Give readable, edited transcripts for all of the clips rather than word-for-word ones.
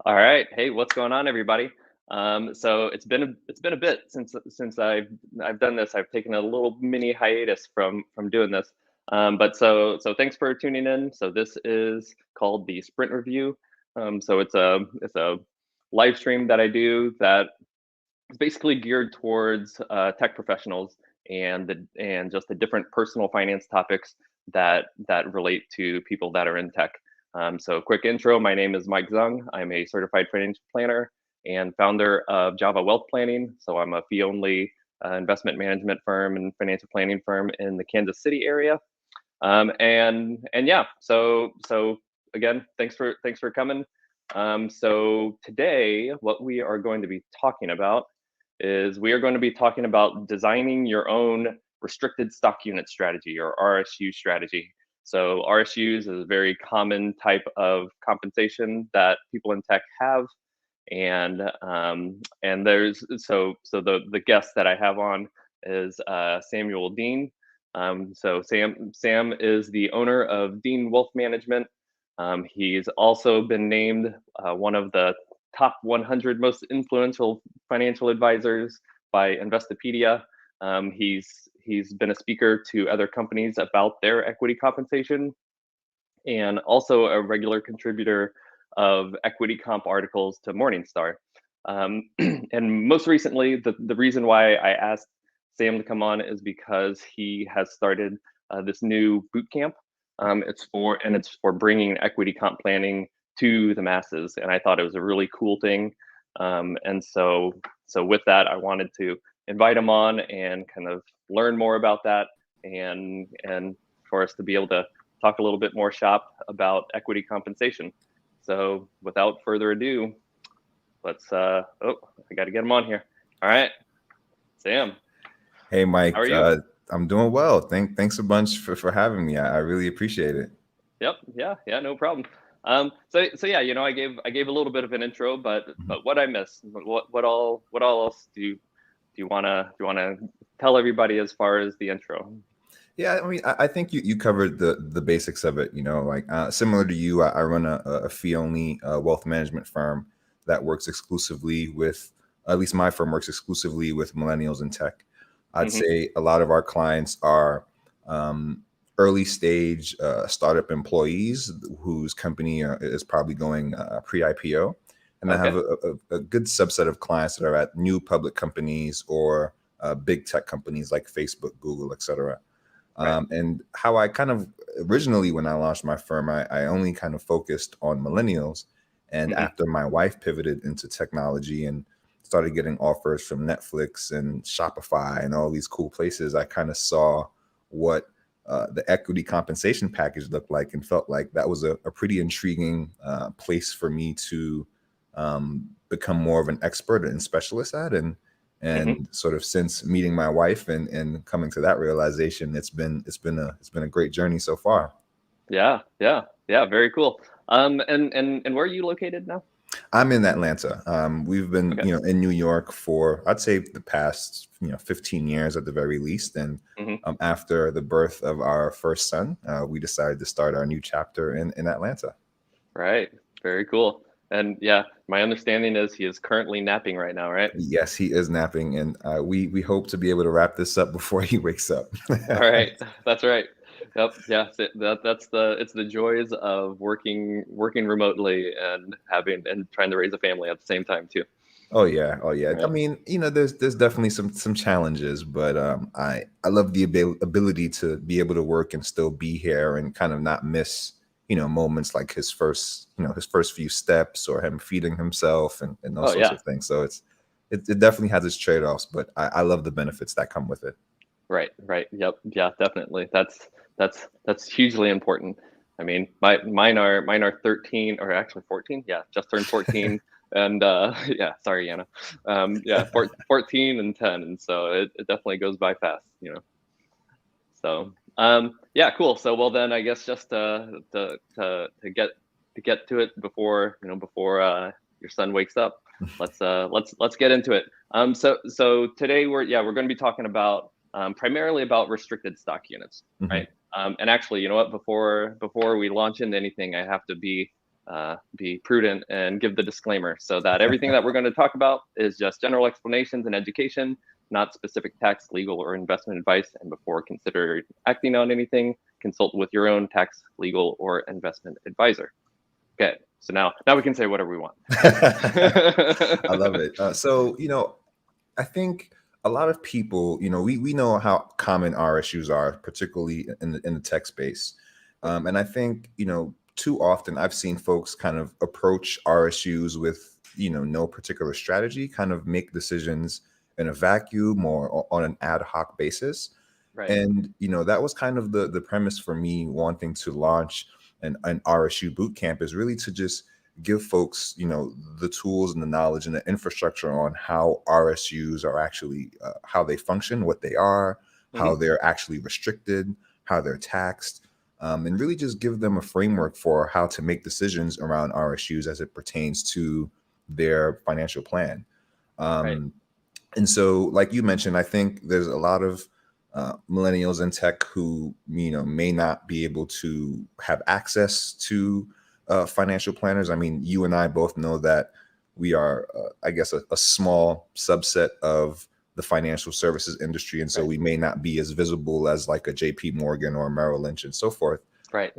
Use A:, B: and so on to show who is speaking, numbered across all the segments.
A: All right. Hey, what's going on, everybody? So it's been a bit since I've done this. I've taken a little mini hiatus from doing this. But thanks for tuning in. So this is called the Sprint Review. So it's a live stream that I do that is basically geared towards tech professionals and just the different personal finance topics that relate to people that are in tech. So quick intro, my name is Mike Zung. I'm a certified financial planner and founder of Java Wealth Planning. So I'm a fee-only investment management firm and financial planning firm in the Kansas City area. And yeah, so again, thanks for coming. So today, what we are going to be talking about is we are going to be talking about designing your own restricted stock unit strategy or RSU strategy. So RSUs is a very common type of compensation that people in tech have, and there's the guest that I have on is Samuel Deane. So Sam is the owner of Deane Wealth Management. He's also been named one of the top 100 most influential financial advisors by Investopedia. He's been a speaker to other companies about their equity compensation, and also a regular contributor of equity comp articles to Morningstar. And most recently, the reason why I asked Sam to come on is because he has started this new boot camp. It's for bringing equity comp planning to the masses, and I thought it was a really cool thing. And so with that, I wanted to invite him on and kind of learn more about that, and for us to be able to talk a little bit more shop about equity compensation. So without further ado, let's I got to get him on here. All right, Sam,
B: Hey,
A: how are
B: Mike.
A: you?
B: I'm doing well. Thanks a bunch for having me. I really appreciate it.
A: Yep, yeah, no problem. So yeah, I gave a little bit of an intro,
B: Mhm.
A: but what I missed, what all else do you wanna tell everybody as far as the intro?
B: Yeah, I mean, I think you covered the basics of it. Like similar to you, I run a fee only wealth management firm that works exclusively with, at least my firm works exclusively with millennials in tech. I'd
A: Hmm.
B: say a lot of our clients are um, early stage startup employees whose company is probably going pre-IPO. And I have
A: Okay,
B: a good subset of clients that are at new public companies or big tech companies like Facebook, Google, et cetera.
A: right.
B: And how I kind of originally, when I launched my firm, I only kind of focused on millennials. And
A: Hmm.
B: after my wife pivoted into technology and started getting offers from Netflix and Shopify and all these cool places, I kind of saw what the equity compensation package looked like and felt like that was a pretty intriguing place for me to become more of an expert and specialist at.
A: Hmm.
B: And sort of since meeting my wife and coming to that realization, it's been a great journey so far.
A: Yeah, very cool. And where are you located now?
B: I'm in Atlanta. We've been,
A: Okay.
B: in New York for, I'd say, the past, 15 years at the very least. And
A: Hmm.
B: after the birth of our first son, we decided to start our new chapter in Atlanta.
A: Right. Very cool. And yeah, my understanding is he is currently napping right now, right?
B: Yes, he is napping, and we hope to be able to wrap this up before he wakes up.
A: All right. That's right. Yep. Yeah. It's the joys of working remotely and trying to raise a family at the same time too.
B: Oh yeah, oh yeah. I
A: Right.
B: mean, there's definitely some challenges, but I love the ability to be able to work and still be here and kind of not miss moments like his first few steps or him feeding himself and those
A: Oh
B: sorts
A: yeah.
B: of things. So it definitely has its trade offs, but I love the benefits that come with it.
A: Right. Right. Yep. Yeah, definitely. That's hugely important. I mean, mine are 13 or actually 14. Yeah, just turned 14. And yeah, sorry, Anna. Yeah, 14 and 10. And so it definitely goes by fast. So yeah, cool. So well then I guess just to get to it before your son wakes up, let's get into it. So today we're going to be talking about primarily about restricted stock units,
B: Mhm.
A: right? And actually, you know what? Before we launch into anything, I have to be be prudent and give the disclaimer so that everything that we're going to talk about is just general explanations and education, not specific tax, legal, or investment advice. And before considering acting on anything, consult with your own tax, legal, or investment advisor. Okay, so now we can say whatever we want.
B: I love it. So, I think a lot of people, we know how common RSUs are, particularly in the tech space. And I think, too often I've seen folks kind of approach RSUs with, no particular strategy, kind of make decisions in a vacuum or on an ad hoc basis.
A: Right.
B: And, that was kind of the premise for me wanting to launch an RSU Boot Camp, is really to just give folks, the tools and the knowledge and the infrastructure on how RSUs are actually, how they function, what they are, how they're actually restricted, how they're taxed, and really just give them a framework for how to make decisions around RSUs as it pertains to their financial plan.
A: Right.
B: And so, like you mentioned, I think there's a lot of millennials in tech who, may not be able to have access to financial planners. I mean, you and I both know that we are, I guess, a small subset of the financial services industry. And so we may not be as visible as like a JP Morgan or Merrill Lynch and so forth.
A: Right.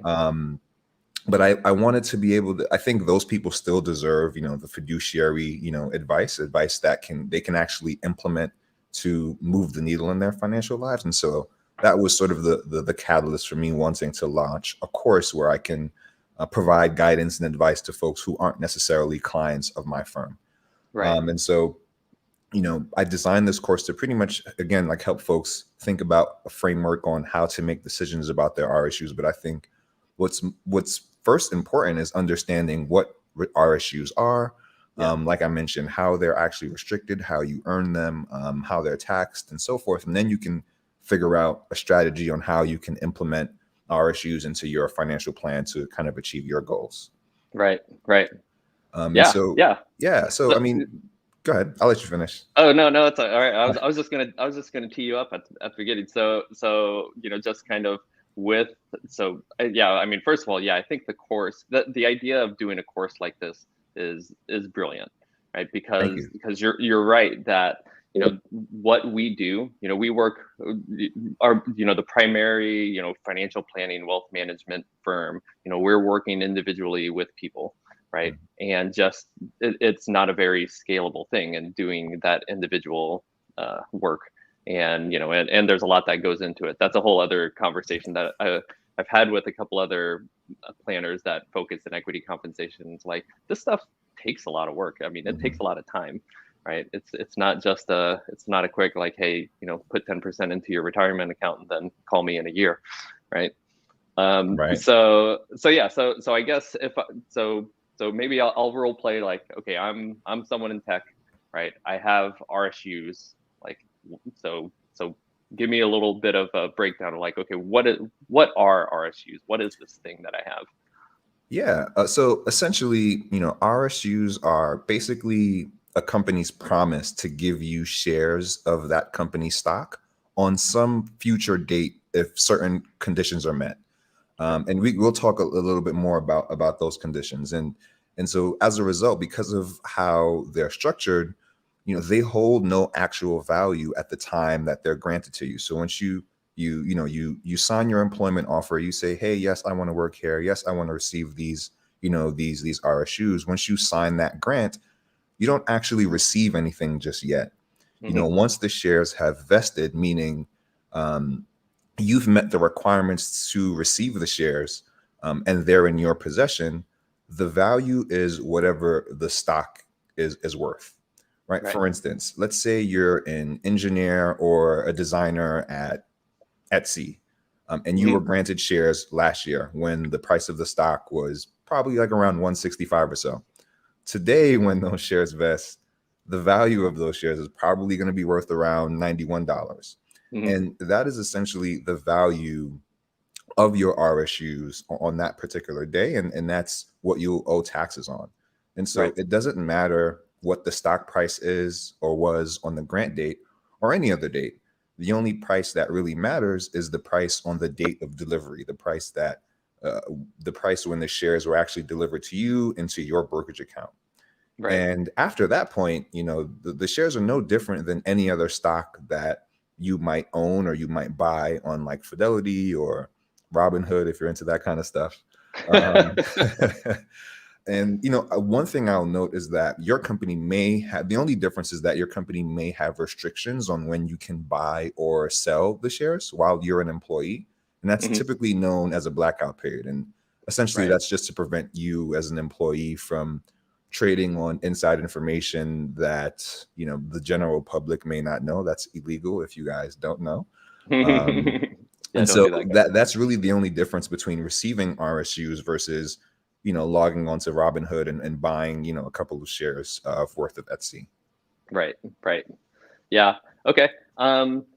B: But I wanted to be able to, I think those people still deserve, the fiduciary, advice that they can actually implement to move the needle in their financial lives. And so that was sort of the catalyst for me wanting to launch a course where I can provide guidance and advice to folks who aren't necessarily clients of my firm.
A: Right.
B: And so, I designed this course to pretty much, again, like help folks think about a framework on how to make decisions about their RSUs. But I think what's first important is understanding what RSUs are. Like I mentioned, how they're actually restricted, how you earn them, how they're taxed, and so forth. And then you can figure out a strategy on how you can implement RSUs into your financial plan to kind of achieve your goals.
A: Right.
B: So I mean, go ahead. I'll let you finish.
A: Oh no, it's all right. I was just gonna tee you up at the beginning. So just kind of with I mean, first of all, I think the course, the idea of doing a course like this is brilliant, right? Because you're right that what we do, we work the primary financial planning wealth management firm, we're working individually with people, right? And just it's not a very scalable thing, and doing that individual work, and and there's a lot that goes into it. That's a whole other conversation that I've had with a couple other planners that focus in equity compensations. Like, this stuff takes a lot of work. I mean, it takes a lot of time, right? It's not just it's not a quick like, hey, put 10% into your retirement account and then call me in a year, right? So I guess so maybe I'll role play like, okay, I'm someone in tech, right? I have RSUs, like, so give me a little bit of a breakdown of like, okay, what are RSUs? What is this thing that I have?
B: Yeah. So essentially, RSUs are basically a company's promise to give you shares of that company's stock on some future date if certain conditions are met. And we'll talk a little bit more about those conditions. And so as a result, because of how they're structured, they hold no actual value at the time that they're granted to you. So once you sign your employment offer, you say, hey, yes, I want to work here. Yes, I want to receive these RSUs. Once you sign that grant, you don't actually receive anything just yet. Once the shares have vested, meaning you've met the requirements to receive the shares, and they're in your possession, the value is whatever the stock is worth. Right? For instance, let's say you're an engineer or a designer at Etsy, and you were granted shares last year when the price of the stock was probably like around 165 or so. Today, when those shares vest, the value of those shares is probably going to be worth around $91. And that is essentially the value of your RSUs on that particular day. And that's what you'll owe taxes on. And so it doesn't matter what the stock price is or was on the grant date or any other date. The only price that really matters is the price on the date of delivery, the price that uh, the price when the shares were actually delivered to you into your brokerage account.
A: Right.
B: And after that point, the shares are no different than any other stock that you might own or you might buy on like Fidelity or Robinhood if you're into that kind of stuff. Um, and one thing I'll note is that your company may have, the only difference is that your company may have restrictions on when you can buy or sell the shares while you're an employee. And that's
A: Mhm.
B: typically known as a blackout period. And essentially,
A: Right.
B: that's just to prevent you as an employee from trading on inside information that the general public may not know. That's illegal if you guys don't know. Um,
A: Yeah,
B: and
A: don't
B: so
A: do that, guys.
B: that's really the only difference between receiving RSUs versus logging onto Robinhood and buying a couple of shares of worth of Etsy.
A: Right. Right. Yeah. Okay.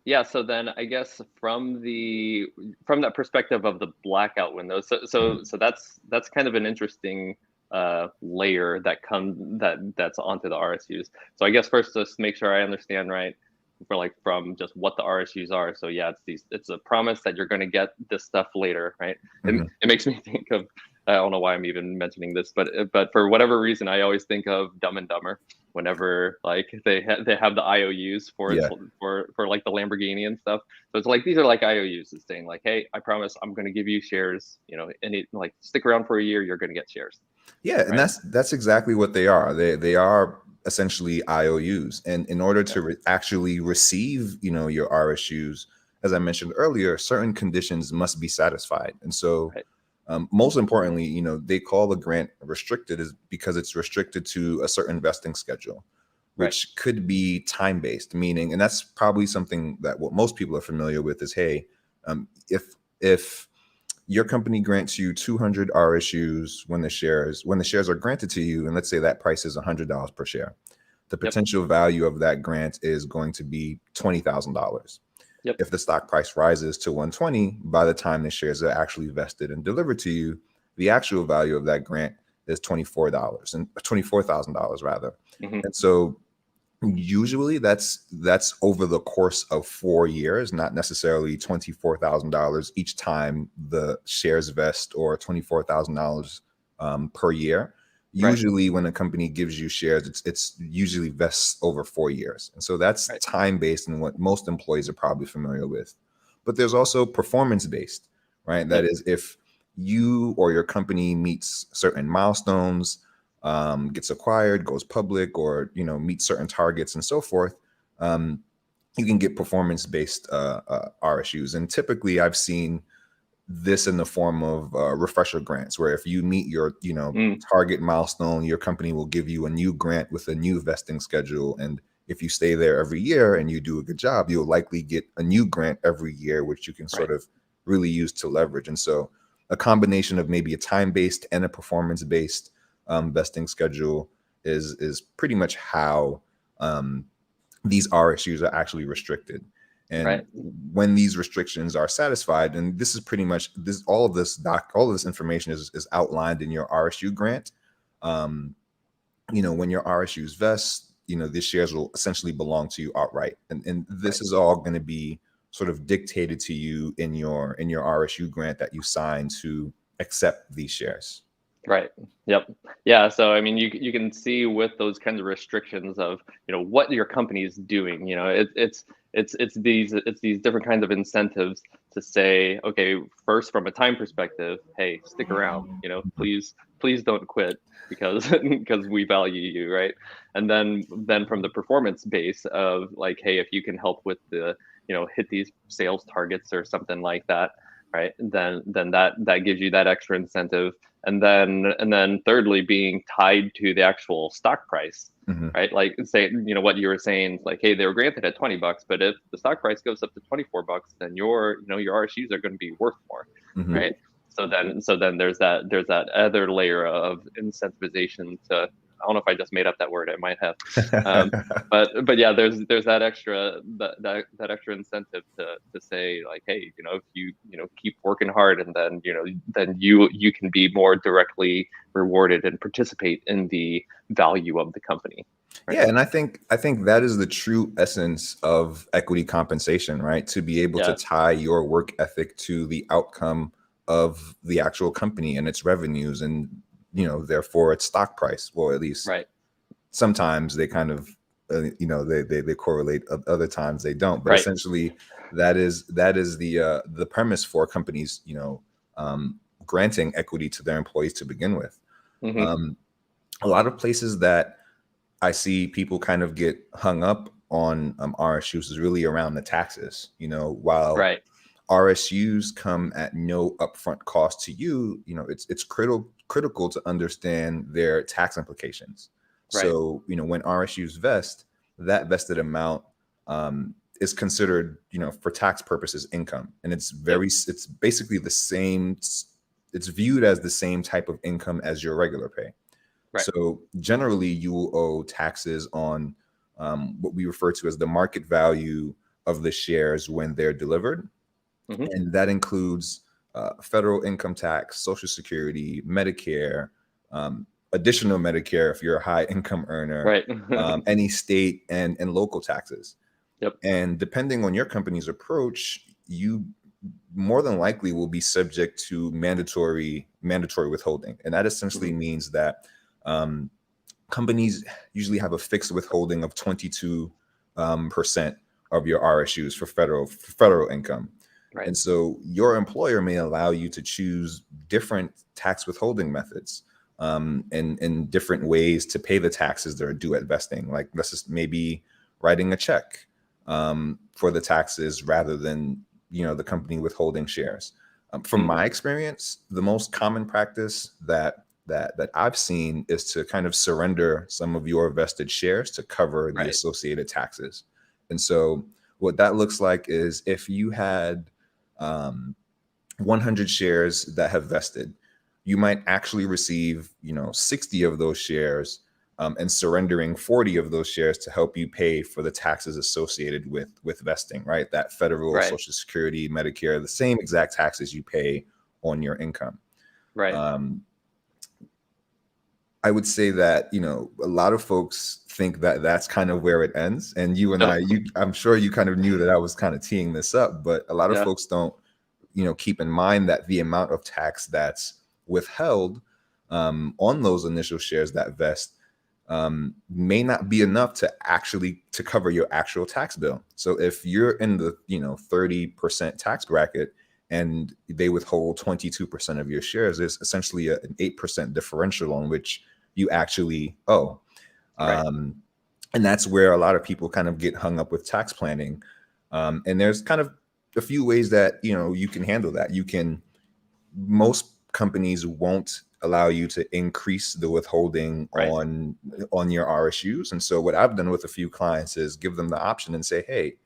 A: Yeah. So then I guess from that perspective of the blackout window, so that's kind of an interesting layer that's onto the RSUs. So I guess first just make sure I understand right from just what the RSUs are. So yeah, it's a promise that you're going to get this stuff later, right?
B: Mhm.
A: It makes me think of, I don't know why I'm even mentioning this, but for whatever reason I always think of Dumb and Dumber whenever like they have the IOUs
B: Yeah.
A: for like the Lamborghini and stuff. So it's like these are like IOUs. It's saying like, hey, I promise I'm going to give you shares. And it like stick around for a year, you're going to get shares,
B: Yeah, and
A: right?
B: that's exactly what they are. They are essentially IOUs, and in order
A: Yeah.
B: to actually receive, your RSUs, as I mentioned earlier, certain conditions must be satisfied. And so,
A: Right.
B: most importantly, they call the grant restricted is because it's restricted to a certain vesting schedule,
A: Right.
B: which could be time based, meaning, and that's probably something that what most people are familiar with is, hey, if your company grants you 200 RSUs when the shares are granted to you, and let's say that price is $100 per share, the
A: Yep.
B: potential value of that grant is going to be $20,000.
A: Yep.
B: If the stock price rises to 120, by the time the shares are actually vested and delivered to you, the actual value of that grant is $24 and $24,000 rather.
A: Hmm.
B: And so usually that's over the course of 4 years, not necessarily $24,000 each time the shares vest or $24,000 per year.
A: Right.
B: Usually, when a company gives you shares, it's usually vests over 4 years, and so that's
A: Right.
B: time based and what most employees are probably familiar with. But there's also performance based, right? That
A: Yep.
B: is, if you or your company meets certain milestones, gets acquired, goes public, or meets certain targets and so forth, you can get performance-based RSUs. And typically, I've seen this in the form of refresher grants, where if you meet your
A: Mm.
B: target milestone, your company will give you a new grant with a new vesting schedule. And if you stay there every year and you do a good job, you'll likely get a new grant every year, which you can
A: Right.
B: sort of really use to leverage. And so a combination of maybe a time-based and a performance-based vesting schedule is pretty much how these RSUs are actually restricted. And
A: Right.
B: when these restrictions are satisfied, and this is pretty much this, all of this information is outlined in your RSU grant. Um, when your RSUs vest, the shares will essentially belong to you outright, and this
A: Right.
B: is all going to be sort of dictated to you in your RSU grant that you sign to accept these shares.
A: Right. Yep. Yeah. So I mean, you can see with those kinds of restrictions of what your company is doing. It's these different kinds of incentives to say, okay, first from a time perspective, hey, stick around. Please don't quit because because we value you, right? And then from the performance base of like, hey, if you can help with the hit these sales targets or something like that, right? Then that gives you that extra incentive, and then thirdly being tied to the actual stock price,
B: Hmm.
A: right? Like say what you were saying, like hey, they were granted at $20, but if the stock price goes up to $24, then your RSUs are going to be worth more,
B: Hmm.
A: right? So then there's that other layer of incentivization to, I don't know if I just made up that word, I might have, um, but yeah, there's that extra incentive to say like, hey, if you keep working hard, and then you can be more directly rewarded and participate in the value of the company, right?
B: Yeah, and I think that is the true essence of equity compensation, right? To be able to
A: Yeah.
B: tie your work ethic to the outcome of the actual company and its revenues, and therefore its stock price. Well, at least
A: Right.
B: sometimes they kind of they correlate, other times they don't, but
A: Right.
B: essentially that is the premise for companies granting equity to their employees to begin with.
A: Mm-hmm.
B: A lot of places that I see people kind of get hung up on RSUs is really around the taxes. While
A: Right.
B: RSUs come at no upfront cost to you, it's critical to understand their tax implications.
A: Right.
B: So, when RSUs vest, that vested amount is considered, for tax purposes, income, and it's
A: Yep.
B: it's basically the same. It's viewed as the same type of income as your regular pay.
A: Right.
B: So generally, you will owe taxes on what we refer to as the market value of the shares when they're delivered,
A: Mm-hmm.
B: and that includes federal income tax, Social Security, Medicare, additional Medicare if you're a high income earner,
A: Right.
B: any state and local taxes.
A: Yep.
B: And depending on your company's approach, you more than likely will be subject to mandatory withholding, and that essentially
A: Mm-hmm.
B: means that companies usually have a fixed withholding of 22% of your RSUs for federal income.
A: Right.
B: And so your employer may allow you to choose different tax withholding methods, and different ways to pay the taxes that are due at vesting. Like, let's just maybe writing a check for the taxes rather than the company withholding shares. From
A: Mm-hmm.
B: my experience, the most common practice that I've seen is to kind of surrender some of your vested shares to cover the
A: Right.
B: associated taxes. And so what that looks like is, if you had 100 shares that have vested, you might actually receive 60 of those shares, and surrendering 40 of those shares to help you pay for the taxes associated with vesting, right? That federal,
A: Right.
B: Social Security, Medicare, the same exact taxes you pay on your income.
A: Right.
B: Um, I would say that, a lot of folks think that that's kind of where it ends. And you and
A: Yep.
B: I'm sure you kind of knew that I was kind of teeing this up, but a lot of
A: Yeah.
B: folks don't, keep in mind that the amount of tax that's withheld on those initial shares that vest may not be enough to cover your actual tax bill. So if you're in the 30% tax bracket and they withhold 22% of your shares, there's essentially an 8% differential on which you actually owe.
A: Right.
B: And that's where a lot of people kind of get hung up with tax planning. And there's kind of a few ways that you can handle that. Most companies won't allow you to increase the withholding
A: Right.
B: on your RSUs. And so what I've done with a few clients is give them the option and say, hey,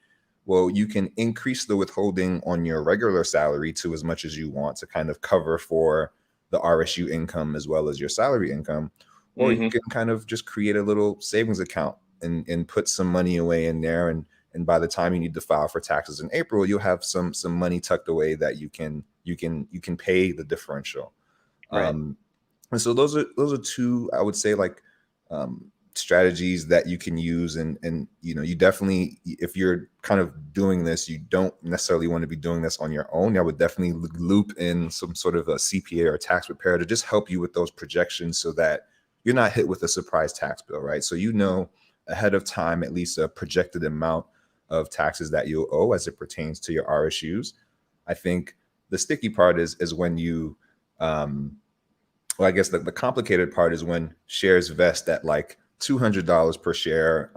B: well, you can increase the withholding on your regular salary to as much as you want to kind of cover for the RSU income as well as your salary income. Or you
A: Mm-hmm.
B: can kind of just create a little savings account and put some money away in there. And by the time you need to file for taxes in April, you'll have some money tucked away that you can pay the differential.
A: Right.
B: And so those are two, I would say, like strategies that you can use. And you definitely, if you're kind of doing this, you don't necessarily want to be doing this on your own. I would definitely loop in some sort of a CPA or a tax preparer to just help you with those projections so that you're not hit with a surprise tax bill, right? So ahead of time at least a projected amount of taxes that you'll owe as it pertains to your RSUs. I think the sticky part is when you well, I guess the complicated part is when shares vest at like $200 per share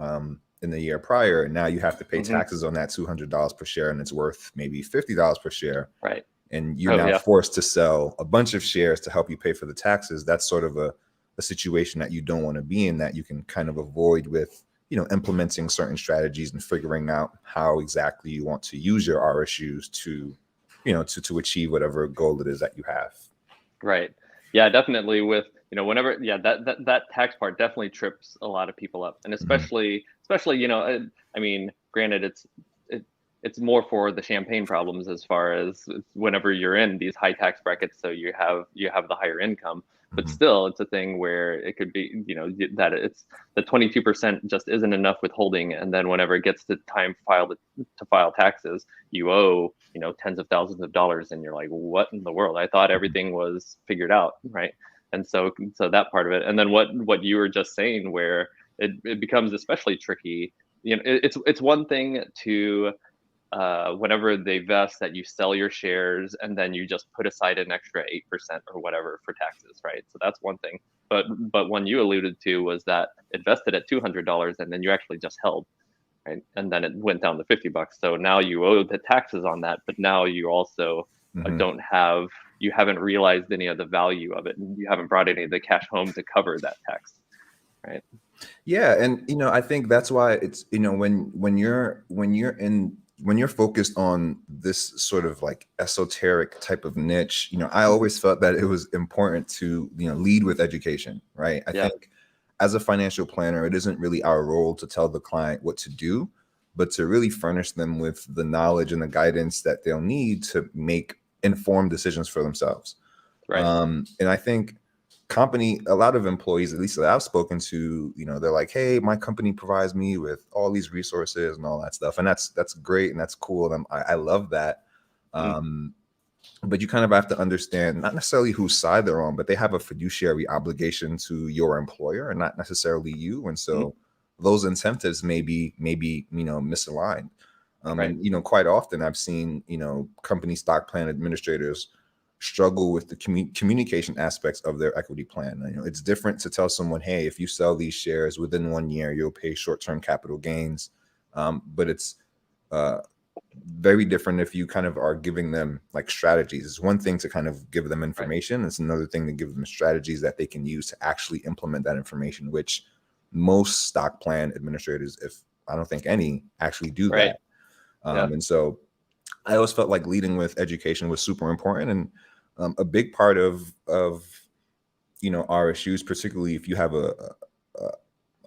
B: in the year prior, and now you have to pay
A: Mm-hmm.
B: taxes on that $200 per share, and it's worth maybe $50 per share,
A: Right.
B: and you're
A: Oh
B: now
A: yeah.
B: forced to sell a bunch of shares to help you pay for the taxes. That's sort of a situation that you don't want to be in, that you can kind of avoid with implementing certain strategies and figuring out how exactly you want to use your RSUs to to achieve whatever goal it is that you have.
A: Right. Yeah, definitely with, whenever, yeah, that tax part definitely trips a lot of people up. And
B: Mhm.
A: especially, I mean, granted it's more for the champagne problems as far as whenever you're in these high tax brackets, so you have the higher income. but still it's a thing where it could be, that it's the 22% just isn't enough withholding. And then whenever it gets to time to file taxes, you owe, tens of thousands of dollars. And you're like, what in the world? I thought everything was figured out. Right. And so that part of it. And then what you were just saying, where it becomes especially tricky, it's one thing to, whenever they vest, that you sell your shares and then you just put aside an extra 8% or whatever for taxes, right? So that's one thing. But one you alluded to was that it vested at $200 and then you actually just held, right? And then it went down to $50. So now you owe the taxes on that, but now you also you haven't realized any of the value of it, and you haven't brought any of the cash home to cover that tax, right?
B: Yeah, and I think that's why it's when you're focused on this sort of like esoteric type of niche, I always felt that it was important to lead with education, right? I think as a financial planner, it isn't really our role to tell the client what to do, but to really furnish them with the knowledge and the guidance that they'll need to make informed decisions for themselves.
A: Right.
B: And I think a lot of employees, at least that I've spoken to, they're like, hey, my company provides me with all these resources and all that stuff. And that's great. And that's cool. And I love that. But you kind of have to understand not necessarily whose side they're on, but they have a fiduciary obligation to your employer and not necessarily you. And so those incentives may be misaligned.
A: Right.
B: And quite often I've seen company stock plan administrators struggle with the communication aspects of their equity plan. It's different to tell someone, hey, if you sell these shares within 1 year, you'll pay short-term capital gains. But it's very different if you kind of are giving them like strategies. It's one thing to kind of give them information. It's another thing to give them strategies that they can use to actually implement that information, which most stock plan administrators, if I don't think any, actually do that. And so I always felt like leading with education was super important. And a big part of RSUs, particularly if you have a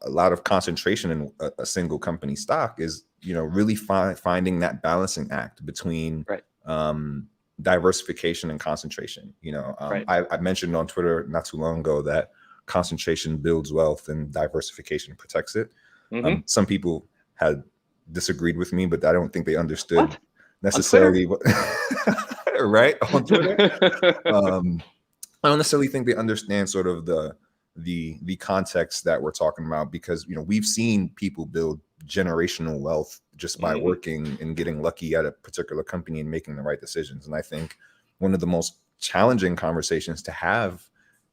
B: lot of concentration in a single company stock, is really finding that balancing act between diversification and concentration. I mentioned on Twitter not too long ago that concentration builds wealth and diversification protects it. Some people had disagreed with me, but I don't think they understood necessarily what right on Twitter. I don't necessarily think they understand sort of the context that we're talking about, because we've seen people build generational wealth just by working and getting lucky at a particular company and making the right decisions. And I think one of the most challenging conversations to have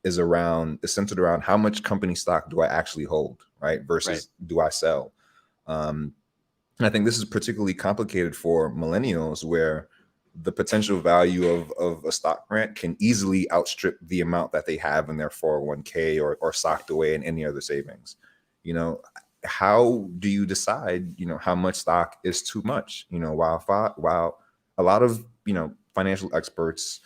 B: is centered around how much company stock do I actually hold, right? Versus do I sell? And I think this is particularly complicated for millennials, where the potential value of a stock grant can easily outstrip the amount that they have in their 401k or socked away in any other savings. How do you decide, how much stock is too much? While a lot of, financial experts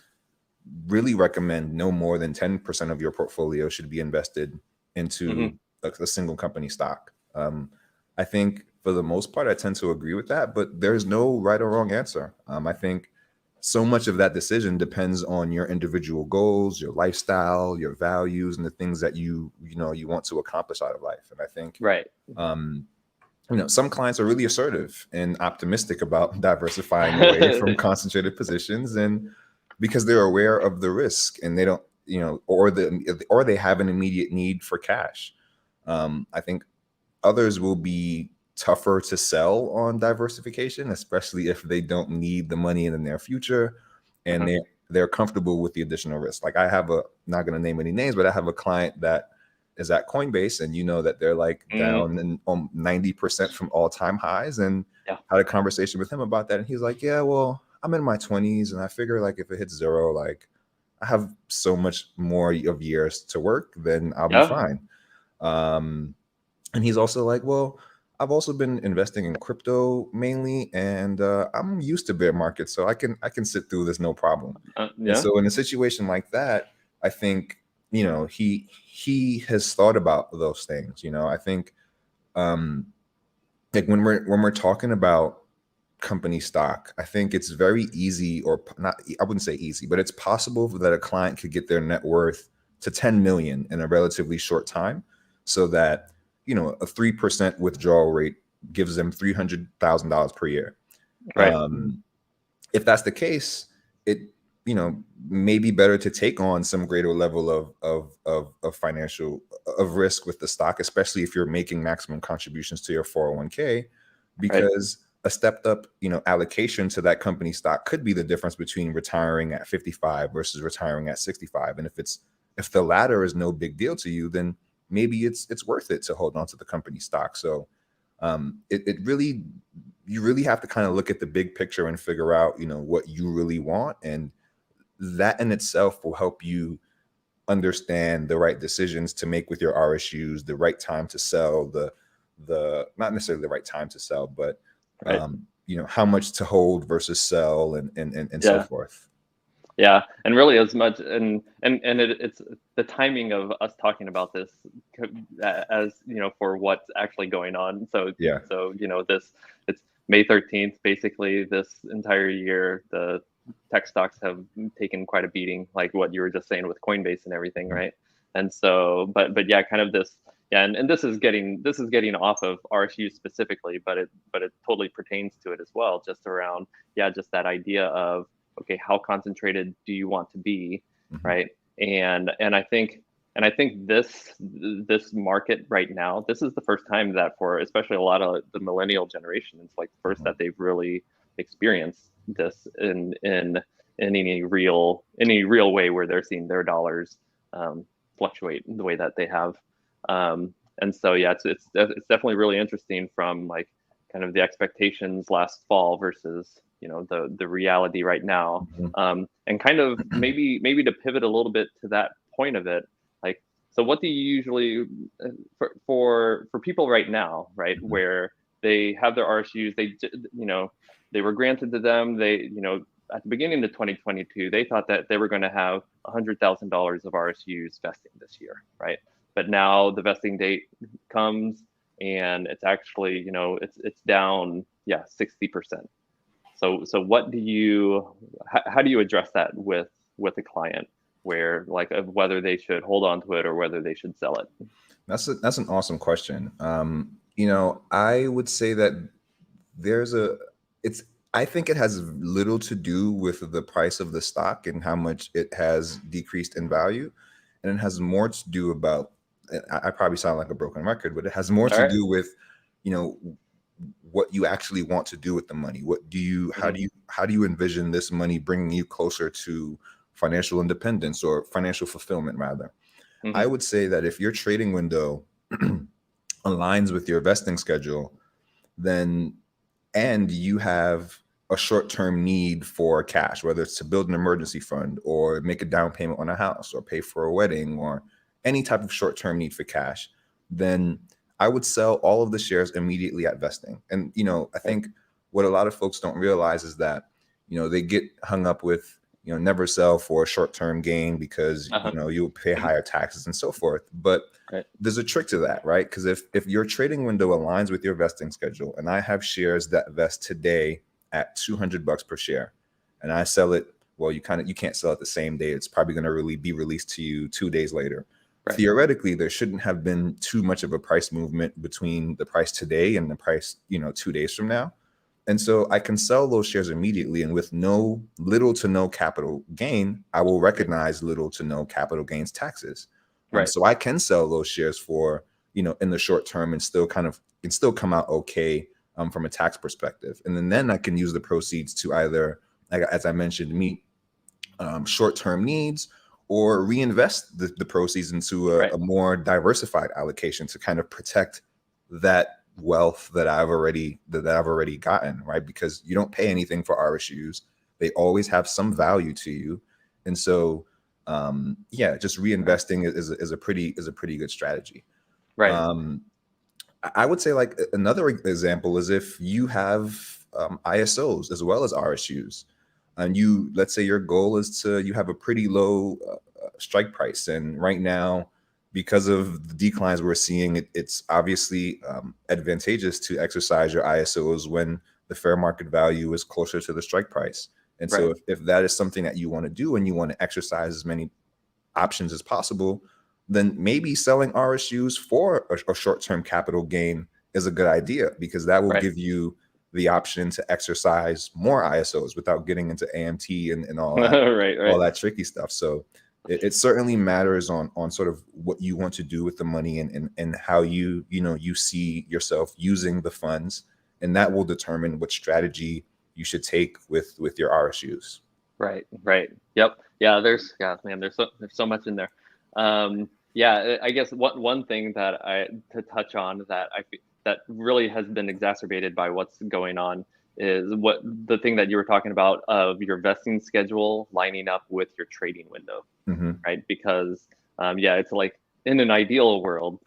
B: really recommend no more than 10% of your portfolio should be invested into a single company stock. I think for the most part, I tend to agree with that, but there's no right or wrong answer. I think so much of that decision depends on your individual goals, your lifestyle, your values, and the things that you want to accomplish out of life. And I think, some clients are really assertive and optimistic about diversifying away from concentrated positions, and because they're aware of the risk and they don't, or they have an immediate need for cash. I think others will be tougher to sell on diversification, especially if they don't need the money in the near future and they're comfortable with the additional risk. Like I have not going to name any names, but I have a client that is at Coinbase, and that they're like down and 90% from all-time highs, and had a conversation with him about that. And he's like, yeah, well, I'm in my 20s and I figure like if it hits zero, like I have so much more of years to work, then I'll be fine. And he's also like, well, I've also been investing in crypto mainly, and I'm used to bear markets, so I can sit through this no problem. And so in a situation like that, I think he has thought about those things. I think like when we're talking about company stock, I think it's very easy, or not, I wouldn't say easy, but it's possible that a client could get their net worth to 10 million in a relatively short time, so that, you know, a 3% withdrawal rate gives them $300,000 per year.
A: Right.
B: If that's the case, it, you know, may be better to take on some greater level of financial of risk with the stock, especially if you're making maximum contributions to your 401k,
A: Right.
B: because a stepped up, you know, allocation to that company stock could be the difference between retiring at 55 versus retiring at 65. And if the latter is no big deal to you, then maybe it's worth it to hold on to the company stock. So it really, you really have to kind of look at the big picture and figure out, you know, what you really want. And that in itself will help you understand the right decisions to make with your RSUs, the right time to sell, the not necessarily the right time to sell, but
A: Right.
B: you know, how much to hold versus sell, and so
A: Yeah.
B: forth.
A: Yeah, and really as much it's the timing of us talking about this as you know for what's actually going on. So
B: Yeah.
A: you know it's May 13th basically. This entire year the tech stocks have taken quite a beating, like what you were just saying with Coinbase and everything, right? And so but yeah, kind of this. Yeah, and this is getting off of RSU specifically, but it totally pertains to it as well, just around just that idea of, okay, how concentrated do you want to be, right? And I think this market right now, this is the first time that for especially a lot of the millennial generation, it's like the first that they've really experienced this in any real way where they're seeing their dollars fluctuate in the way that they have. And so yeah, it's definitely really interesting from like kind of the expectations last fall versus, you know, the reality right now. And kind of maybe to pivot a little bit to that point of it, like, so what do you usually for people right now, right, where they have their RSUs, they, you know, they were granted to them, they, you know, at the beginning of 2022, they thought that they were going to have $100,000 of RSUs vesting this year, right? But now the vesting date comes and it's actually, you know, it's down 60%. So what do you, how do you address that with a client, where like of whether they should hold on to it or whether they should sell it?
B: That's an awesome question. You know, I would say that I think it has little to do with the price of the stock and how much it has decreased in value, and it has more to do about, I probably sound like a broken record, but it has more to do with, you know, what you actually want to do with the money. What do you, how do you envision this money bringing you closer to financial independence, or financial fulfillment rather? I would say that if your trading window aligns with your vesting schedule, then, and you have a short-term need for cash, whether it's to build an emergency fund or make a down payment on a house or pay for a wedding or any type of short-term need for cash, then I would sell all of the shares immediately at vesting. And, you know, I think what a lot of folks don't realize is that, you know, they get hung up with, you know, never sell for a short-term gain because, you know, you'll pay higher taxes and so forth. But there's a trick to that, right? Because if your trading window aligns with your vesting schedule, and I have shares that vest today at $200 per share, and I sell it, well, you can't sell it the same day. It's probably going to really be released to you 2 days later. Theoretically, there shouldn't have been too much of a price movement between the price today and the price, you know, 2 days from now. And so I can sell those shares immediately, and with little to no capital gain, I will recognize little to no capital gains taxes. So I can sell those shares for, you know, in the short term and still come out okay from a tax perspective. And then I can use the proceeds to either, like, as I mentioned, meet short-term needs, or reinvest the proceeds into a more diversified allocation to kind of protect that wealth that I've already gotten, right? Because you don't pay anything for RSUs. They always have some value to you. And so just reinvesting is a pretty good strategy. I would say, like, another example is if you have ISOs as well as RSUs, and let's say your goal is you have a pretty low strike price, and right now, because of the declines we're seeing, it's obviously advantageous to exercise your ISOs when the fair market value is closer to the strike price. And so if that is something that you want to do and you want to exercise as many options as possible, then maybe selling RSUs for a short-term capital gain is a good idea, because that will
A: Right.
B: give you the option to exercise more ISOs without getting into AMT and all that,
A: Right.
B: all
A: Right.
B: that tricky stuff. So it certainly matters on sort of what you want to do with the money, and how you see yourself using the funds, and that will determine what strategy you should take with your RSUs.
A: Right. Right. Yep. Yeah. Man. There's so much in there. Yeah. I guess one thing that to touch on that really has been exacerbated by what's going on is the thing that you were talking about of your vesting schedule lining up with your trading window, right? Because yeah, it's like in an ideal world,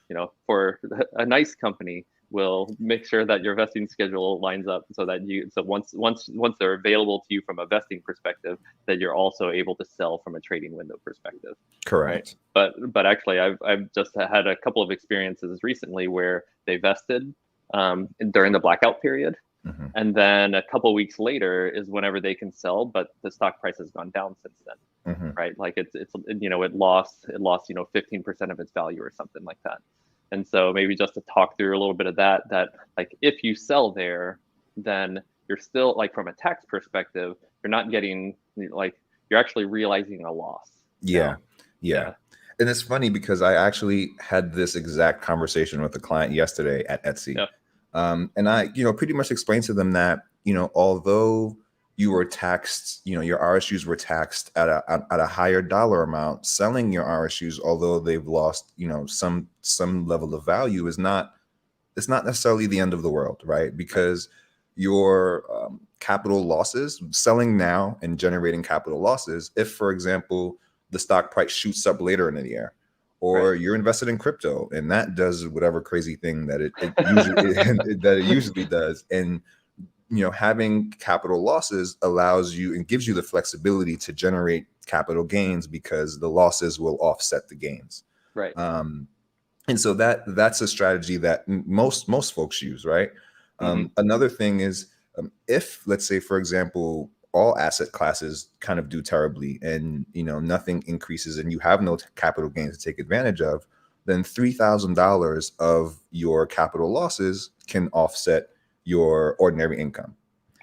A: for a nice company will make sure that your vesting schedule lines up so that once they're available to you from a vesting perspective, that you're also able to sell from a trading window perspective.
B: Correct.
A: Right? But actually, I've just had a couple of experiences recently where they vested during the blackout period, and then a couple of weeks later is whenever they can sell, but the stock price has gone down since then. Right? Like it lost 15% of its value or something like that. And so maybe just to talk through a little bit of that like if you sell there, then you're still, like, from a tax perspective, you're not getting, like, you're actually realizing a loss.
B: Yeah. And it's funny because I actually had this exact conversation with a client yesterday at Etsy.
A: Yeah.
B: And I, pretty much explained to them that, although you were taxed, your RSUs were taxed at a higher dollar amount, selling your RSUs, although they've lost, some level of value, it's not necessarily the end of the world, right? Because your capital losses, selling now and generating capital losses, if, for example, the stock price shoots up later in the year, or you're invested in crypto and that does whatever crazy thing that it usually does, and having capital losses allows you and gives you the flexibility to generate capital gains because the losses will offset the gains.
A: Right.
B: And so that's a strategy that most folks use, right? Another thing is, if, let's say, for example, all asset classes kind of do terribly and nothing increases and you have no capital gains to take advantage of, then $3,000 of your capital losses can offset your ordinary income.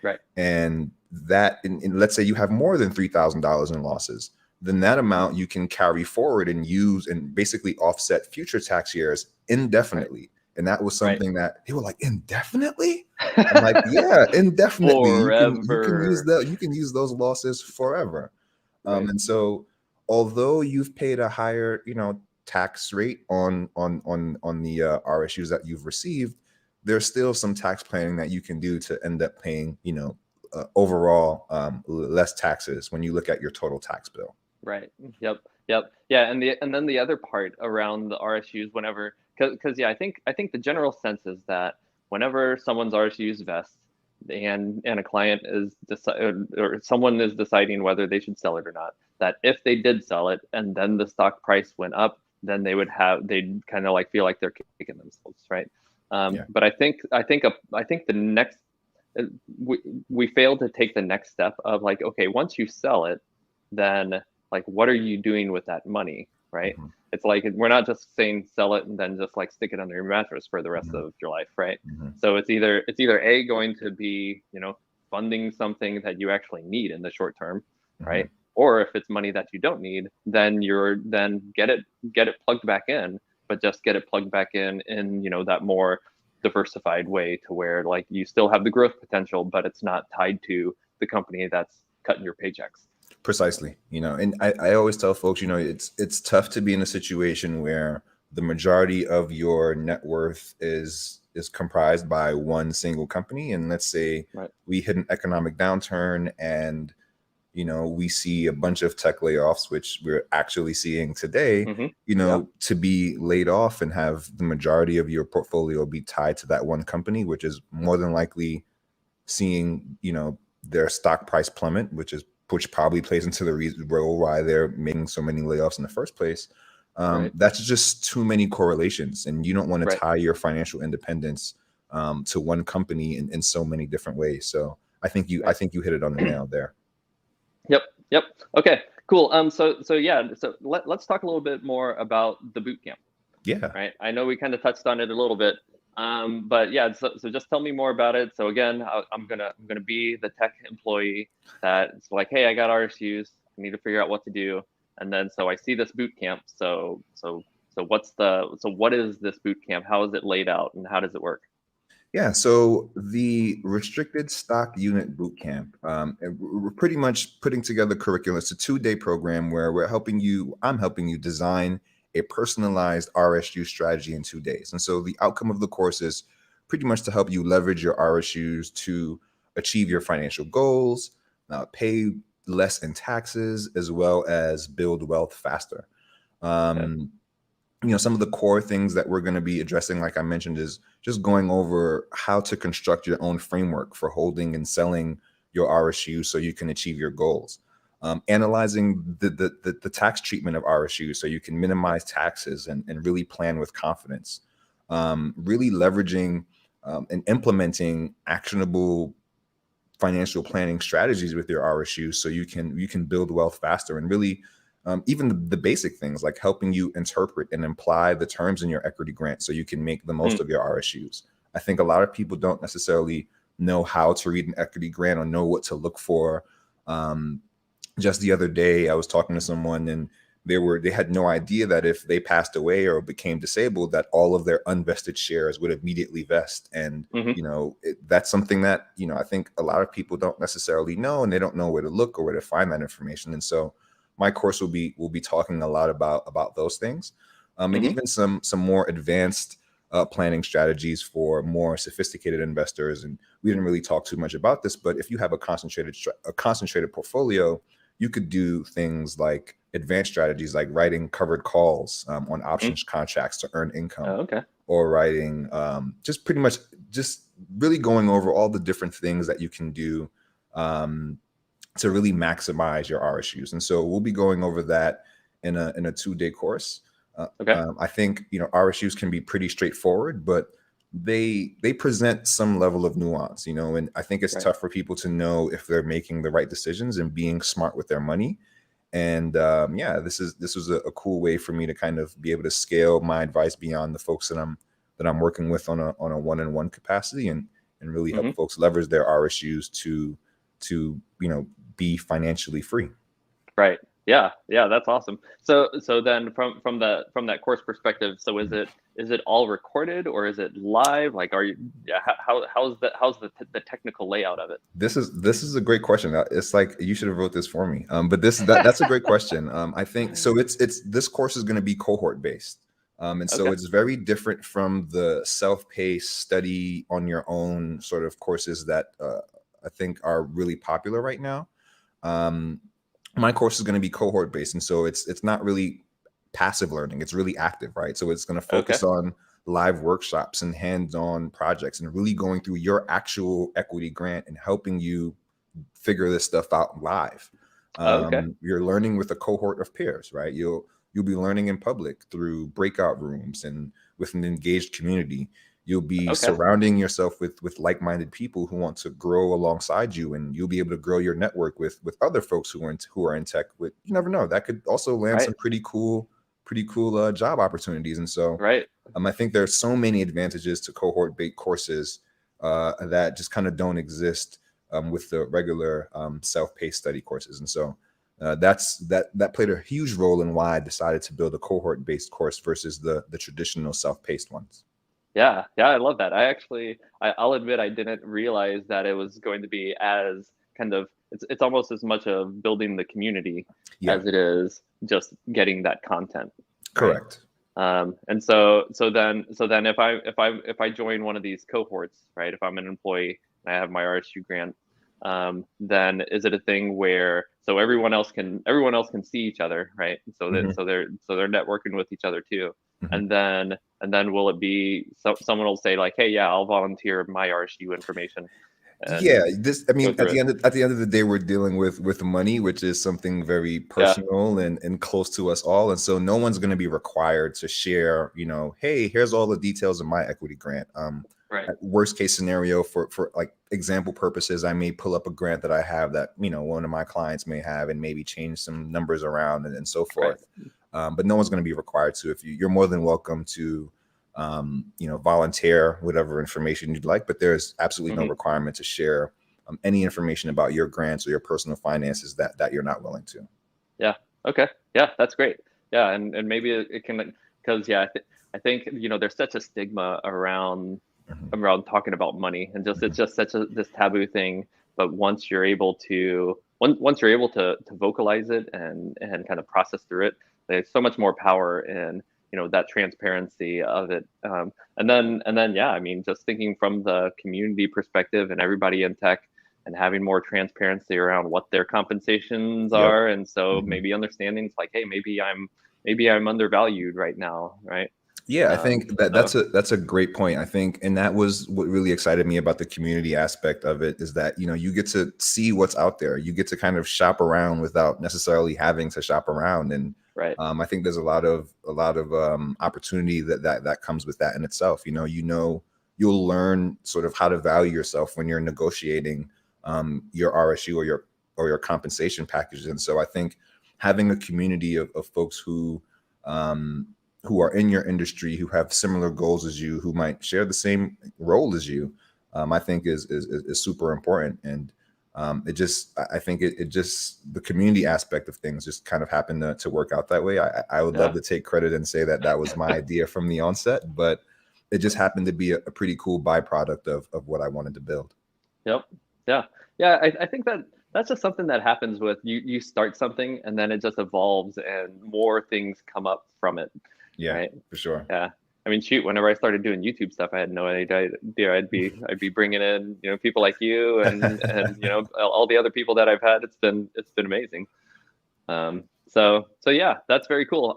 A: Right.
B: And that, let's say you have more than $3,000 in losses, then that amount you can carry forward and use and basically offset future tax years indefinitely. Right. And that was something that they were like, indefinitely? I'm like, yeah, indefinitely. You can use those losses forever. And so although you've paid a higher, tax rate on the RSUs that you've received, there's still some tax planning that you can do to end up paying, overall less taxes when you look at your total tax bill.
A: Right. Yep. Yeah. And then the other part around the RSUs, because I think the general sense is that whenever someone's RSUs vest and a client is or someone is deciding whether they should sell it or not, that if they did sell it and then the stock price went up, then they'd kind of like feel like they're kicking themselves, right? But I think the next we failed to take the next step of, like, okay, once you sell it, then, like, what are you doing with that money, right? It's like, we're not just saying sell it and then just, like, stick it under your mattress for the rest of your life, right? So it's either A, going to be, funding something that you actually need in the short term, right? Or if it's money that you don't need, then get it plugged back in, but just get it plugged back in that more diversified way, to where, like, you still have the growth potential, but it's not tied to the company that's cutting your paychecks.
B: Precisely. And I always tell folks, it's tough to be in a situation where the majority of your net worth is comprised by one single company. And let's say we hit an economic downturn and we see a bunch of tech layoffs, which we're actually seeing today, to be laid off and have the majority of your portfolio be tied to that one company, which is more than likely seeing, their stock price plummet, which probably plays into the role why they're making so many layoffs in the first place. That's just too many correlations, and you don't want to tie your financial independence to one company in so many different ways. So I think you hit it on the nail there.
A: Yep. Okay, Cool. So yeah. So let's talk a little bit more about the boot camp.
B: Yeah.
A: Right. I know we kind of touched on it a little bit. But yeah. So just tell me more about it. So again, I'm gonna be the tech employee that's like, hey, I got RSUs. I need to figure out what to do. And then so I see this boot camp. So what is this boot camp? How is it laid out, and how does it work?
B: Yeah, so the restricted stock unit boot camp, and we're pretty much putting together curriculum. It's a 2-day program where I'm helping you design a personalized RSU strategy in 2 days. And so the outcome of the course is pretty much to help you leverage your RSUs to achieve your financial goals, pay less in taxes, as well as build wealth faster.
A: Okay.
B: Um, some of the core things that we're going to be addressing, like I mentioned, is just going over how to construct your own framework for holding and selling your RSU so you can achieve your goals. Analyzing the tax treatment of RSU so you can minimize taxes and really plan with confidence. Really leveraging and implementing actionable financial planning strategies with your RSUs so you can build wealth faster, and really even the basic things like helping you interpret and imply the terms in your equity grant so you can make the most
A: Mm,
B: of your RSUs. I think a lot of people don't necessarily know how to read an equity grant or know what to look for. Um, just the other day, I was talking to someone, and they had no idea that if they passed away or became disabled, that all of their unvested shares would immediately vest. And
A: hmm
B: that's something that I think a lot of people don't necessarily know, and they don't know where to look or where to find that information. And so my course will be talking a lot about those things, and
A: hmm
B: even some more advanced planning strategies for more sophisticated investors. And we didn't really talk too much about this, but if you have a concentrated portfolio, you could do things like advanced strategies like writing covered calls on
A: mm
B: options contracts to earn income,
A: Oh, okay.
B: or writing just pretty much just really going over all the different things that you can do um, to really maximize your RSUs. And so we'll be going over that in a 2-day course.
A: Okay.
B: I think RSUs can be pretty straightforward, but they present some level of nuance, and I think it's
A: Right.
B: tough for people to know if they're making the right decisions and being smart with their money. And yeah, this was a cool way for me to kind of be able to scale my advice beyond the folks that I'm working with on a one-on-one capacity, and really
A: hmm
B: help folks leverage their RSUs to be financially free.
A: Right. Yeah. Yeah. That's awesome. So then from that course perspective, so is it all recorded, or is it live? Like, are you? Yeah. How's the technical layout of it?
B: This is a great question. It's like you should have wrote this for me. But that's a great question. I think so. It's this course is going to be cohort based. And so
A: Okay.
B: it's very different from the self-paced study on your own sort of courses that I think are really popular right now. Um, my course is going to be cohort based, and so it's not really passive learning, it's really active, right? So it's going to
A: Okay.
B: focus on live workshops and hands-on projects, and really going through your actual equity grant and helping you figure this stuff out live.
A: Okay.
B: You're learning with a cohort of peers, right? You'll be learning in public through breakout rooms and with an engaged community. You'll be
A: Okay.
B: surrounding yourself with like-minded people who want to grow alongside you, and you'll be able to grow your network with other folks who are in tech. With you never know, that could also land
A: Right.
B: some pretty cool job opportunities. And so
A: Right.
B: I think there's so many advantages to cohort-based courses that just kind of don't exist with the regular self-paced study courses. And so that played a huge role in why I decided to build a cohort-based course versus the traditional self-paced ones.
A: Yeah, yeah, I love that. I'll admit I didn't realize that it was going to be as kind of it's almost as much of building the community
B: Yeah,
A: as it is just getting that content, right?
B: correct.
A: And so then if I join one of these cohorts, right? If I'm an employee and I have my RSU grant, then is it a thing where so everyone else can see each other, right? So that
B: Mhm,
A: so they're networking with each other too,
B: mhm.
A: and then will it be someone will say like, hey, yeah, I'll volunteer my RSU information
B: Yeah,
A: and
B: I
A: go
B: mean, at
A: through
B: the
A: it?
B: end of the day, we're dealing with money, which is something very
A: Yeah.
B: personal and close to us all. And so no one's going to be required to share, hey, here's all the details of my equity grant.
A: Right.
B: Worst case scenario, for like example purposes, I may pull up a grant that I have that, you know, one of my clients may have, and maybe change some numbers around and so
A: Right.
B: forth. But no one's going to be required to. If you're more than welcome to, you know, volunteer whatever information you'd like, but there's absolutely no requirement to share any information about your grants or your personal finances that you're not willing to.
A: Yeah. Okay. Yeah, that's great. Yeah, and maybe it can, because yeah, I think, you know, there's such a stigma around talking about money, and just it's just such a this taboo thing. But once you're able to vocalize it and kind of process through it, there's so much more power in, you know, that transparency of it. And then yeah, I mean, just thinking from the community perspective and everybody in tech, and having more transparency around what their compensations
B: Yep.
A: are, and so maybe understanding it's like, hey, maybe I'm undervalued right now, right?
B: Yeah, I think that's a great point. I think, and that was what really excited me about the community aspect of it, is that, you know, you get to see what's out there. You get to kind of shop around without necessarily having to shop around. And
A: right.
B: I think there's a lot of opportunity that comes with that in itself. You know, you'll learn sort of how to value yourself when you're negotiating your RSU or your compensation packages. And so I think having a community of folks who are in your industry, who have similar goals as you, who might share the same role as you, I think is super important. And I think the community aspect of things just kind of happened to work out that way. I would love to take credit and say that was my idea from the onset, but it just happened to be a pretty cool byproduct of what I wanted to build.
A: Yep. Yeah. I think that's just something that happens with you start something, and then it just evolves and more things come up from it.
B: Yeah,
A: right?
B: For sure.
A: Yeah. I mean, shoot, whenever I started doing YouTube stuff, I had no idea I'd be bringing in, you know, people like you and you know, all the other people that I've had. It's been amazing. So yeah, that's very cool.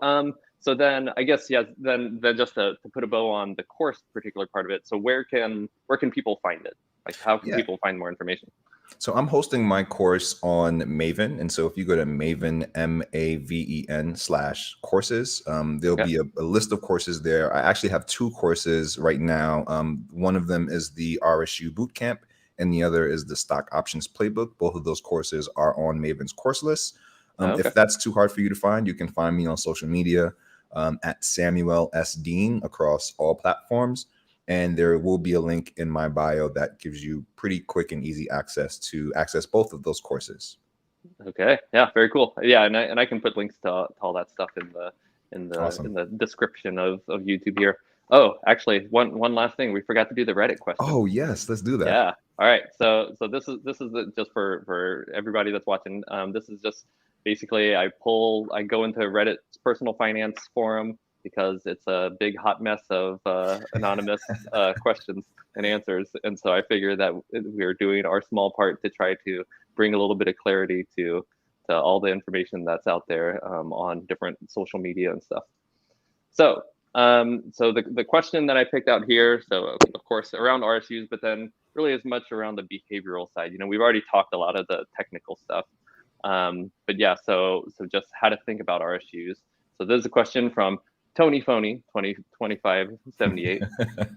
A: So then I guess, yeah, then just to put a bow on the course particular part of it. So where can people find it? Like, how can people find more information?
B: So I'm hosting my course on Maven. And so if you go to Maven, MAVEN/courses, there'll be a list of courses there. I actually have 2 courses right now. One of them is the RSU Boot Camp, and the other is the Stock Options Playbook. Both of those courses are on Maven's course list. If that's too hard for you to find, you can find me on social media at Samuel S. Deane across all platforms. And there will be a link in my bio that gives you pretty quick and easy access to access both of those courses.
A: Okay. Yeah. Very cool. Yeah. And I can put links to all that stuff in the
B: Awesome.
A: in the description of YouTube here. Oh, actually, one last thing. We forgot to do the Reddit question.
B: Oh, yes. Let's do that.
A: Yeah. All right. So this is just for everybody that's watching. This is just basically I go into Reddit's personal finance forum, because it's a big hot mess of anonymous questions and answers. And so I figure that we're doing our small part to try to bring a little bit of clarity to all the information that's out there on different social media and stuff. So the question that I picked out here, so of course around RSUs, but then really as much around the behavioral side. You know, we've already talked a lot of the technical stuff. But yeah, so just how to think about RSUs. So this is a question from Tony Phony 202578.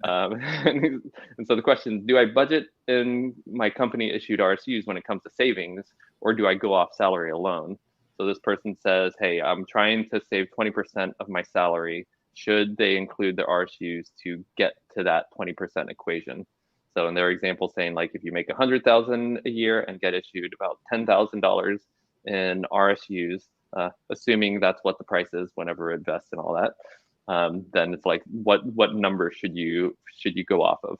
A: And so the question is, do I budget in my company issued RSUs when it comes to savings, or do I go off salary alone? So this person says, hey, I'm trying to save 20% of my salary. Should they include the RSUs to get to that 20% equation? So in their example, saying like, if you make $100,000 a year and get issued about $10,000 in RSUs, assuming that's what the price is whenever it vests and all that, then it's like, what number should you go off of?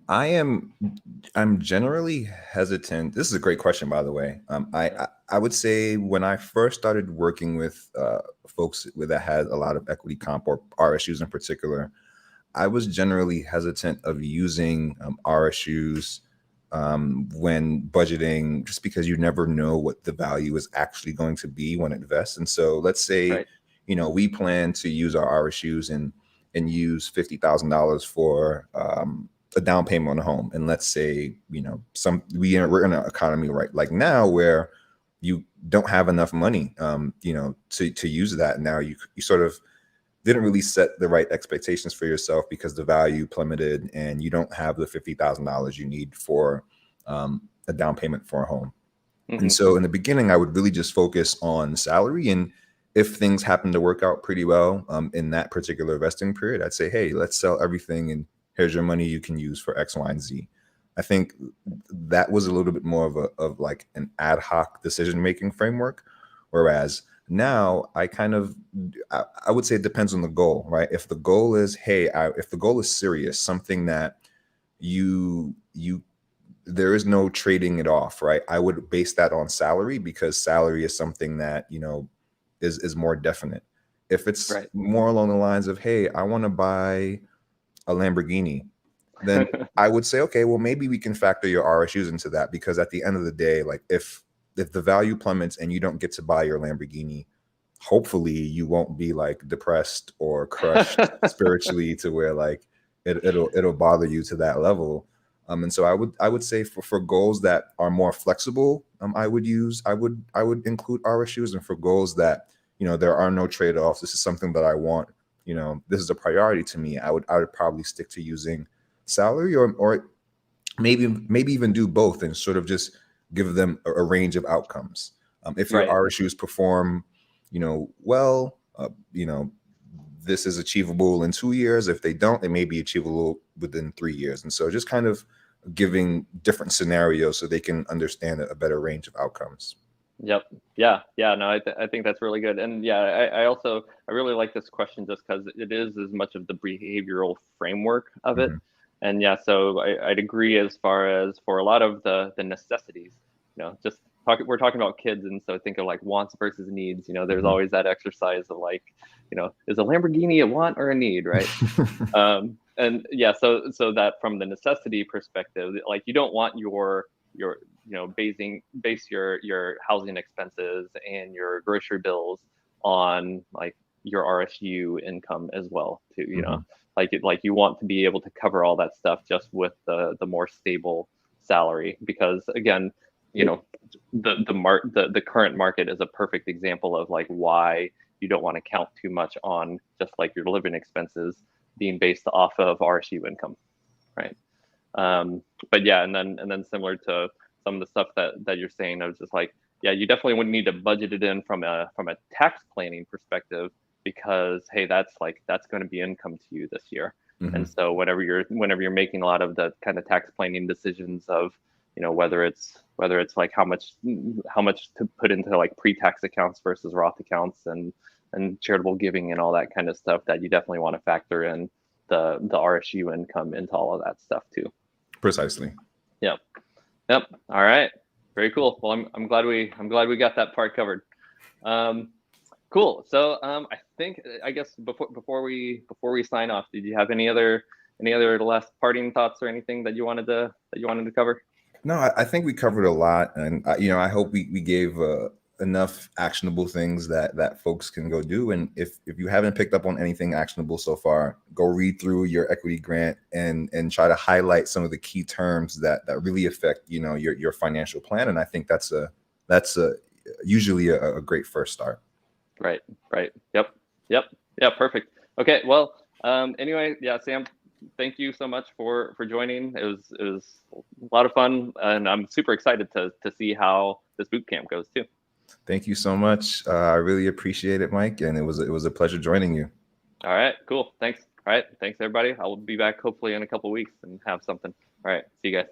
B: I'm generally hesitant. This is a great question, by the way. I would say when I first started working with folks that had a lot of equity comp or RSUs in particular, I was generally hesitant of using RSUs when budgeting, just because you never know what the value is actually going to be when it vests. And so let's say, you know, we plan to use our RSUs and use $50,000 for a down payment on a home. And let's say, you know, we're in an economy right like now where you don't have enough money, you know, to use that. Now you sort of, didn't really set the right expectations for yourself because the value plummeted and you don't have the $50,000 you need for a down payment for a home. And so in the beginning, I would really just focus on salary. And if things happen to work out pretty well in that particular vesting period, I'd say, hey, let's sell everything and here's your money you can use for X, Y, and Z. I think that was a little bit more of like an ad hoc decision-making framework. Whereas now I would say it depends on the goal, right? If the goal is, hey, if the goal is serious, something that there is no trading it off, right? I would base that on salary because salary is something that, is more definite. If it's more along the lines of, hey, I want to buy a Lamborghini, then I would say, okay, well, maybe we can factor your RSUs into that, because at the end of the day, like if the value plummets and you don't get to buy your Lamborghini, hopefully you won't be like depressed or crushed spiritually to where like it'll bother you to that level. And so I would say for goals that are more flexible, I would include RSUs. And for goals that, there are no trade-offs, this is something that I want, this is a priority to me, I would probably stick to using salary, or maybe even do both and sort of just give them a range of outcomes. If your RSUs perform, well, this is achievable in 2 years. If they don't, it may be achievable within 3 years. And so just kind of giving different scenarios so they can understand a better range of outcomes.
A: Yep. Yeah. No, I think that's really good. And yeah, I really like this question just because it is as much of the behavioral framework of it. And yeah, so I'd agree as far as for a lot of the necessities, we're talking about kids. And so think of like wants versus needs, there's always that exercise of like, is a Lamborghini a want or a need, right? And yeah, so that from the necessity perspective, like you don't want your base your housing expenses and your grocery bills on like your RSU income as well too, like you want to be able to cover all that stuff just with the more stable salary, because again, the current market is a perfect example of like why you don't want to count too much on just like your living expenses being based off of RSU income, right? But yeah, and then similar to some of the stuff that you're saying, I was just like, yeah, you definitely would need to budget it in from a tax planning perspective, because hey, that's going to be income to you this year. And so whenever you're making a lot of the kind of tax planning decisions of, whether it's like how much to put into like pre-tax accounts versus Roth accounts and charitable giving and all that kind of stuff, that you definitely want to factor in the RSU income into all of that stuff too.
B: Precisely.
A: Yep. All right. Very cool. Well, I'm glad we got that part covered. Cool. So I guess before we sign off, did you have any other last parting thoughts or anything that you wanted to cover?
B: No, I think we covered a lot, and I hope we gave enough actionable things that folks can go do. And if you haven't picked up on anything actionable so far, go read through your equity grant and try to highlight some of the key terms that really affect your financial plan. And I think that's usually a great first start. Right.
A: Yep. Yeah. Perfect. Okay. Well. Anyway. Yeah. Sam, thank you so much for joining. It was a lot of fun, and I'm super excited to see how this boot camp goes too.
B: Thank you so much. I really appreciate it, Mike, and it was a pleasure joining you.
A: All right. Cool. Thanks. All right. Thanks everybody. I'll be back hopefully in a couple of weeks and have something. All right. See you guys.